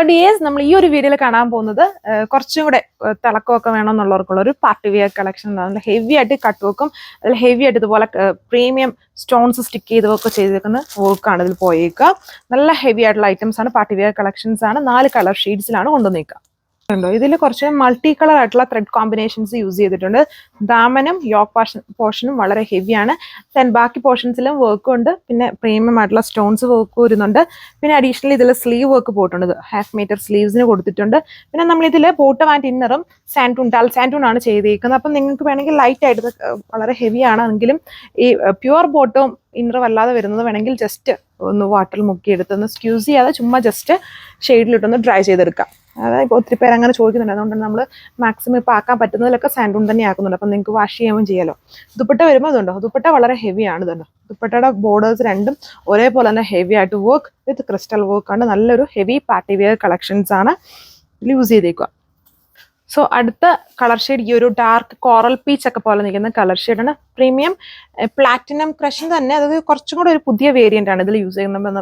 Hello dears, നമ്മൾ ഈ ഒരു വീഡിയോയിൽ കാണാൻ പോകുന്നത് കുറച്ചും കൂടെ തിളക്കമൊക്കെ വേണമെന്നുള്ളവർക്കുള്ള ഒരു പാർട്ടി വെയർ കളക്ഷൻ. നല്ല ഹെവി ആയിട്ട് കട്ട് വർക്കും അതിൽ ഹെവി ആയിട്ട് ഇതുപോലെ പ്രീമിയം സ്റ്റോൺസ് സ്റ്റിക്ക് ചെയ്തൊക്കെ ചെയ്തേക്കുന്ന വർക്കാണ് ഇതിൽ പോയേക്കുക. നല്ല ഹെവി ആയിട്ടുള്ള ഐറ്റംസ് ആണ്, പാർട്ടി വെയർ കളക്ഷൻസ് ആണ്. 4 കളർ ഷെയ്ഡ്സിലാണ് കൊണ്ടുവന്നേക്കുക. ഇതിൽ കുറച്ച് മൾട്ടി കളർ ആയിട്ടുള്ള ത്രെഡ് കോമ്പിനേഷൻസ് യൂസ് ചെയ്തിട്ടുണ്ട്. ദാമനും യോക്ക് പോർഷനും വളരെ ഹെവിയാണ്. ദെൻ ബാക്കി പോർഷൻസിലും വർക്കും ഉണ്ട്. പിന്നെ പ്രീമിയം ആയിട്ടുള്ള സ്റ്റോൺസ് വർക്ക് വരുന്നുണ്ട്. പിന്നെ അഡീഷണലി ഇതിൽ സ്ലീവ് വർക്ക് പോയിട്ടുണ്ട്. 1/2 മീറ്റർ സ്ലീവ്സിന് കൊടുത്തിട്ടുണ്ട്. പിന്നെ നമ്മൾ ഇതിൽ ബോട്ടം ആൻഡ് ഇന്നറും ഡാൽ സാൻറ്റൂൺ ആണ് ചെയ്തേക്കുന്നത്. അപ്പം നിങ്ങൾക്ക് വേണമെങ്കിൽ ലൈറ്റ് ആയിട്ട് വളരെ ഹെവി ആണെങ്കിലും ഈ പ്യുവർ ബോട്ടവും ഇന്നറും അല്ലാതെ വരുന്നത് വേണമെങ്കിൽ ജസ്റ്റ് ഒന്ന് വാട്ടറിൽ മുക്കിയെടുത്ത് ഒന്ന് സ്ക്യൂസ് ചെയ്യാതെ ചുമ്മാ ജസ്റ്റ് ഷെയ്ഡിലിട്ടൊന്ന് ഡ്രൈ ചെയ്തെടുക്കാം. അതായത് ഇപ്പോൾ ഒത്തിരി പേര് അങ്ങനെ ചോദിക്കുന്നുണ്ട്. അതുകൊണ്ടാണ് നമ്മൾ മാക്സിമം ഇപ്പോൾ ആക്കാൻ പറ്റുന്നതിലൊക്കെ സാൻഡൂൺ തന്നെ ആക്കുന്നുണ്ട്. അപ്പം നിങ്ങൾക്ക് വാഷ് ചെയ്യാൻ ചെയ്യാലോ. ദുപ്പട്ട വരുമ്പോൾ അതുണ്ടോ, ദുപ്പട്ട വളരെ ഹെവിയാണ്. ഇതുണ്ടോ, ദുപ്പട്ടയുടെ ബോർഡേഴ്സ് രണ്ടും ഒരേപോലെ തന്നെ ഹെവി ആയിട്ട് വർക്ക് വിത്ത് ക്രിസ്റ്റൽ വർക്കാണ്. നല്ലൊരു ഹെവി പാർട്ടി വെയർ കളക്ഷൻസ് ആണ് യൂസ് ചെയ്തേക്കുക. സോ അടുത്ത കളർ ഷെയ്ഡ് ഈ ഒരു ഡാർക്ക് കോറൽ പീച്ച് ഒക്കെ പോലെ നിൽക്കുന്ന കളർ ഷെയ്ഡാണ്. പ്രീമിയം പ്ലാറ്റിനം ക്രഷ് തന്നെ, അതായത് കുറച്ചും കൂടെ ഒരു പുതിയ വേരിയന്റ് ആണ് ഇതിൽ യൂസ് ചെയ്യുന്നത്.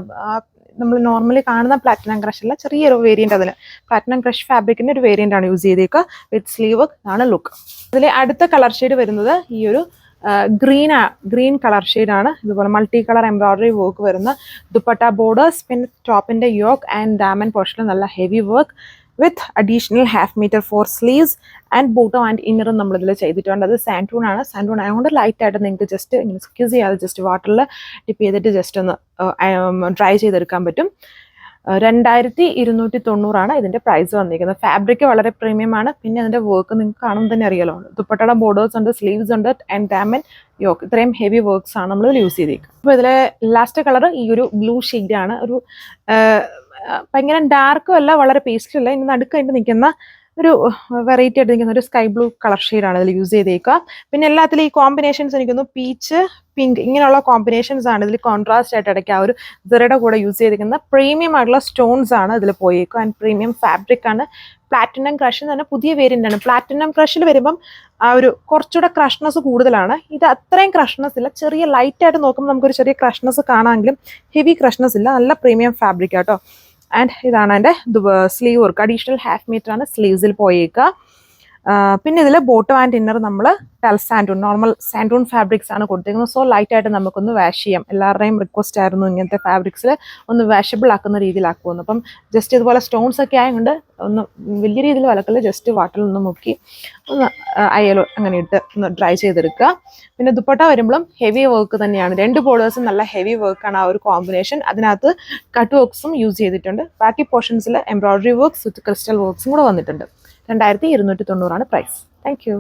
നമ്മൾ നോർമലി കാണുന്ന പ്ലാറ്റിനം ക്രഷ് അല്ല, ചെറിയൊരു വേരിയന്റ്. അതിൽ പ്ലാറ്റിനം ക്രഷ് ഫാബ്രിക്കിന്റെ ഒരു വേരിയന്റ് ആണ് യൂസ് ചെയ്തേക്കുക. വിത്ത് സ്ലീവ് ആണ് ലുക്ക്. അതിൽ അടുത്ത കളർ ഷെയ്ഡ് വരുന്നത് ഈ ഒരു ഗ്രീൻ കളർ ഷെയ്ഡാണ്. ഇതുപോലെ മൾട്ടി കളർ എംബ്രോയിഡറി വർക്ക് വരുന്ന ദുപ്പട്ട ബോർഡേഴ്സ്, പിന്നെ ടോപ്പിന്റെ യോക്ക് ആൻഡ് ഡാമൻ പോർഷനിൽ നല്ല heavy work with additional 1/2 metre 4 sleeves and bottom and ഇന്നറും നമ്മളിതിൽ ചെയ്തിട്ടുണ്ട്. അത് സാൻറ്റൂൺ ആണ്. സാൻറ്റൂൺ ആയതുകൊണ്ട് ലൈറ്റ് ആയിട്ട് നിങ്ങൾക്ക് ജസ്റ്റ് ഇങ്ങനെ സ്ക്യൂസ് ചെയ്യാതെ ജസ്റ്റ് വാട്ടറിൽ ഡിപ്പ് ചെയ്തിട്ട് ജസ്റ്റ് ഒന്ന് ഡ്രൈ ചെയ്തെടുക്കാൻ പറ്റും. 2290 ഇതിന്റെ പ്രൈസ് വന്നിരിക്കുന്നത്. ഫാബ്രിക് വളരെ പ്രീമിയം ആണ്. പിന്നെ അതിന്റെ വർക്ക് നിങ്ങൾക്ക് കാണുമ്പോൾ തന്നെ അറിയാലോ. ദുപ്പട്ടയുടെ ബോർഡേഴ്സ് ഉണ്ട്, സ്ലീവ്സ് ഉണ്ട് ആൻഡ് ഡാമൻ യോക്ക്. ഇത്രയും ഹെവി വർക്ക്സ് ആണ് നമ്മൾ യൂസ് ചെയ്തേക്കുക. അപ്പോൾ ഇതിലെ ലാസ്റ്റ് കളർ ഈ ഒരു ബ്ലൂ ഷെയ്ഡാണ്. ഒരു ഭയങ്കര ഡാർക്കും അല്ല, വളരെ പേസ്റ്റും അല്ല, ഇനി നടുക്കായിട്ട് നിൽക്കുന്ന ഒരു വെറൈറ്റി ആയിട്ട് നിൽക്കുന്ന ഒരു സ്കൈ ബ്ലൂ കളർ ഷെയ്ഡാണ് ഇതിൽ യൂസ് ചെയ്തേക്കുക. പിന്നെ എല്ലാത്തിലും ഈ കോമ്പിനേഷൻസ് എനിക്കൊന്ന് പീച്ച്, പിങ്ക് ഇങ്ങനെയുള്ള കോമ്പിനേഷൻസ് ആണ് ഇതിൽ കോൺട്രാസ്റ്റ് ആയിട്ട് ഇടയ്ക്ക് ആ ഒരു ജെറയുടെ കൂടെ യൂസ് ചെയ്തിരിക്കുന്ന പ്രീമിയം ആയിട്ടുള്ള സ്റ്റോൺസ് ആണ് ഇതിൽ പോയേക്കുക. ആൻഡ് പ്രീമിയം ഫാബ്രിക് ആണ്. പ്ലാറ്റിനം ക്രഷ് തന്നെ പുതിയ വേരിയന്റ് ആണ്. പ്ലാറ്റിനം ക്രഷിൽ വരുമ്പം ആ ഒരു കുറച്ചുകൂടെ ക്രഷ്നെസ് കൂടുതലാണ്. ഇത് അത്രയും ക്രഷ്നെസ് ഇല്ല, ചെറിയ ലൈറ്റ് ആയിട്ട് നോക്കുമ്പോൾ നമുക്കൊരു ചെറിയ ക്രഷ്നെസ് കാണാമെങ്കിലും ഹെവി ക്രഷ്നെസ് ഇല്ല. നല്ല പ്രീമിയം ഫാബ്രിക് ആട്ടോ. ആൻഡ് ഇതാണ് എൻ്റെ സ്ലീവ് വർക്ക്. അഡീഷണൽ 1/2 മീറ്റർ ആണ് സ്ലീവ്സിൽ പോയേക്കുക. പിന്നെ ഇതിൽ ബോട്ടം ആൻഡ് ഇന്നർ നമ്മൾ സാൻറ്റൂൺ നോർമൽ സാൻറ്റൂൺ ഫാബ്രിക്സ് ആണ് കൊടുത്തിരിക്കുന്നത്. സോ ലൈറ്റ് ആയിട്ട് നമുക്കൊന്ന് വാഷ് ചെയ്യാം. എല്ലാവരുടെയും റിക്വസ്റ്റ് ആയിരുന്നു ഇങ്ങനത്തെ ഫാബ്രിക്സിൽ ഒന്ന് വാഷബിൾ ആക്കുന്ന രീതിയിലാക്കുമെന്ന്. അപ്പം ജസ്റ്റ് ഇതുപോലെ സ്റ്റോൺസ് ഒക്കെ ആയതുകൊണ്ട് ഒന്ന് വലിയ രീതിയിൽ വലക്കല് ജസ്റ്റ് വാട്ടറിൽ ഒന്ന് മുക്കി ഒന്ന് അയലോ അങ്ങനെ ഇട്ട് ഒന്ന് ഡ്രൈ ചെയ്തെടുക്കുക. പിന്നെ ദുപ്പട്ട വരുമ്പോഴും ഹെവി വർക്ക് തന്നെയാണ്. 2 ബോർഡേഴ്സും നല്ല ഹെവി വർക്കാണ് ആ ഒരു കോമ്പിനേഷൻ. അതിനകത്ത് കട്ട് വർക്ക്സും യൂസ് ചെയ്തിട്ടുണ്ട്. ബാക്കി പോർഷൻസിൽ എംബ്രോയിഡറി വർക്ക്സ് വിത്ത് ക്രിസ്റ്റൽ വർക്ക്സും കൂടെ വന്നിട്ടുണ്ട്. 2290 പ്രൈസ്. Thank you.